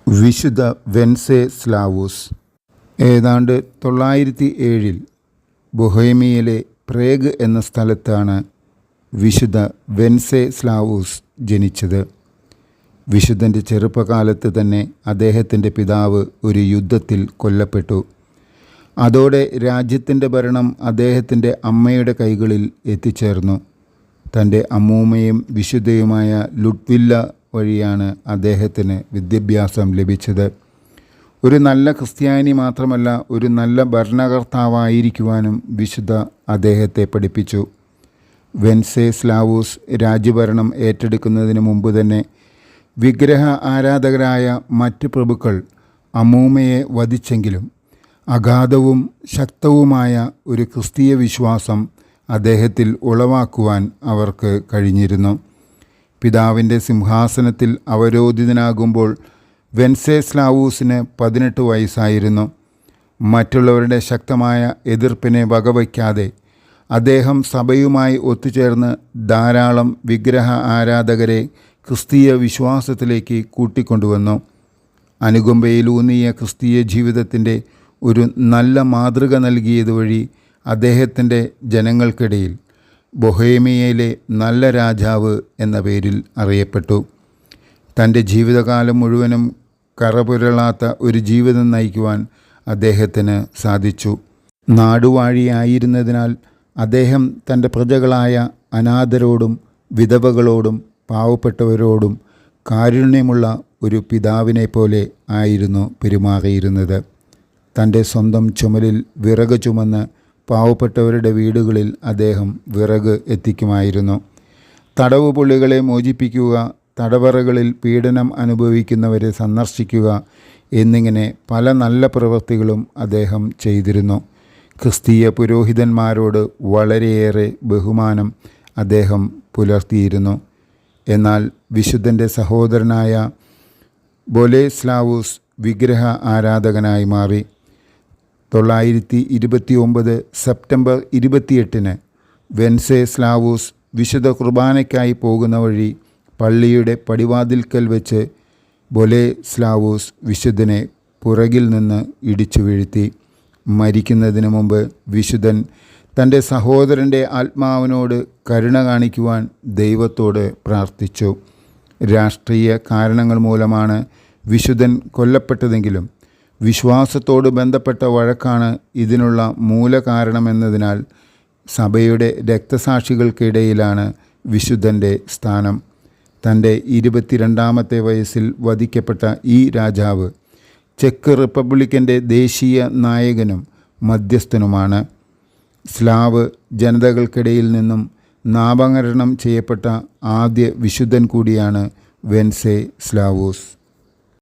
വിശുദ്ധ വെൻസെസ്ലാവൂസ് ഏതാണ്ട് 907 ബൊഹേമിയയിലെ പ്രേഗ് എന്ന സ്ഥലത്താണ് വിശുദ്ധ വെൻസെസ്ലാവൂസ് ജനിച്ചത്. വിശുദ്ധൻ്റെ ചെറുപ്പകാലത്ത് തന്നെ അദ്ദേഹത്തിൻ്റെ പിതാവ് ഒരു യുദ്ധത്തിൽ കൊല്ലപ്പെട്ടു. അതോടെ രാജ്യത്തിൻ്റെ ഭരണം അദ്ദേഹത്തിൻ്റെ അമ്മയുടെ കൈകളിൽ എത്തിച്ചേർന്നു. തൻ്റെ അമ്മൂമ്മയും വിശുദ്ധയുമായ ലുഡ്വില്ല വഴിയാണ് അദ്ദേഹത്തിന് വിദ്യാഭ്യാസം ലഭിച്ചത്. ഒരു നല്ല ക്രിസ്ത്യാനി മാത്രമല്ല, ഒരു നല്ല ഭരണകർത്താവായിരിക്കുവാനും വിശുദ്ധ അദ്ദേഹത്തെ പഠിപ്പിച്ചു. വെൻസെസ്ലാവൂസ് രാജ്യഭരണം ഏറ്റെടുക്കുന്നതിന് മുമ്പ് തന്നെ വിഗ്രഹ ആരാധകരായ മറ്റ് പ്രഭുക്കൾ അമ്മൂമ്മയെ വധിച്ചെങ്കിലും അഗാധവും ശക്തവുമായ ഒരു ക്രിസ്തീയ വിശ്വാസം അദ്ദേഹത്തിൽ ഉളവാക്കുവാൻ അവർക്ക് കഴിഞ്ഞിരുന്നു. പിതാവിൻ്റെ സിംഹാസനത്തിൽ അവരോധിതനാകുമ്പോൾ വെൻസെസ്ലാവൂസിന് 18 വയസ്സായിരുന്നു. മറ്റുള്ളവരുടെ ശക്തമായ എതിർപ്പിനെ വകവയ്ക്കാതെ അദ്ദേഹം സഭയുമായി ഒത്തുചേർന്ന് ധാരാളം വിഗ്രഹ ആരാധകരെ ക്രിസ്തീയ വിശ്വാസത്തിലേക്ക് കൂട്ടിക്കൊണ്ടുവന്നു. അനുകമ്പയിലൂന്നിയ ക്രിസ്തീയ ജീവിതത്തിൻ്റെ ഒരു നല്ല മാതൃക നൽകിയതുവഴി അദ്ദേഹത്തിൻ്റെ ജനങ്ങൾക്കിടയിൽ ബൊഹേമിയയിലെ നല്ല രാജാവ് എന്ന പേരിൽ അറിയപ്പെട്ടു. തൻ്റെ ജീവിതകാലം മുഴുവനും കറപുരളാത്ത ഒരു ജീവിതം നയിക്കുവാൻ അദ്ദേഹത്തിന് സാധിച്ചു. നാടുവാഴിയായിരുന്നതിനാൽ അദ്ദേഹം തൻ്റെ പ്രജകളായ അനാഥരോടും വിധവകളോടും പാവപ്പെട്ടവരോടും കാരുണ്യമുള്ള ഒരു പിതാവിനെ പോലെ ആയിരുന്നു പെരുമാറിയിരുന്നത്. തൻ്റെ സ്വന്തം ചുമലിൽ വിറക് ചുമന്ന് പാവപ്പെട്ടവരുടെ വീടുകളിൽ അദ്ദേഹം വിറക് എത്തിക്കുമായിരുന്നു. തടവ് പുള്ളികളെ മോചിപ്പിക്കുക, തടവറകളിൽ പീഡനം അനുഭവിക്കുന്നവരെ സന്ദർശിക്കുക എന്നിങ്ങനെ പല നല്ല പ്രവൃത്തികളും അദ്ദേഹം ചെയ്തിരുന്നു. ക്രിസ്തീയ പുരോഹിതന്മാരോട് വളരെയേറെ ബഹുമാനം അദ്ദേഹം പുലർത്തിയിരുന്നു. എന്നാൽ വിശുദ്ധൻ്റെ സഹോദരനായ ബൊലെസ്ലാവൂസ് വിഗ്രഹ ആരാധകനായി മാറി. 929 സെപ്റ്റംബർ 28 വെൻസെസ്ലാവൂസ് വിശുദ്ധ കുർബാനയ്ക്കായി പോകുന്ന വഴി പള്ളിയുടെ പടിവാതിൽക്കൽ വെച്ച് ബൊലെസ്ലാവൂസ് വിശുദ്ധനെ പുറകിൽ നിന്ന് ഇടിച്ചു വീഴ്ത്തി. മരിക്കുന്നതിന് മുമ്പ് വിശുദ്ധൻ തൻ്റെ സഹോദരൻ്റെ ആത്മാവിനോട് കരുണ കാണിക്കുവാൻ ദൈവത്തോട് പ്രാർത്ഥിച്ചു. രാഷ്ട്രീയ കാരണങ്ങൾ മൂലമാണ് വിശുദ്ധൻ കൊല്ലപ്പെട്ടതെങ്കിലും വിശ്വാസത്തോട് ബന്ധപ്പെട്ട വഴക്കാണ് ഇതിനുള്ള മൂലകാരണമെന്നതിനാൽ സഭയുടെ രക്തസാക്ഷികൾക്കിടയിലാണ് വിശുദ്ധൻ്റെ സ്ഥാനം. തൻ്റെ 22ാമത്തെ വയസ്സിൽ വധിക്കപ്പെട്ട ഈ രാജാവ് ചെക്ക് റിപ്പബ്ലിക്കിൻ്റെ ദേശീയ നായകനും മധ്യസ്ഥനുമാണ്. സ്ലാവ് ജനതകൾക്കിടയിൽ നിന്നും നാമകരണം ചെയ്യപ്പെട്ട ആദ്യ വിശുദ്ധൻ കൂടിയാണ് വെൻസെസ്ലാവൂസ്.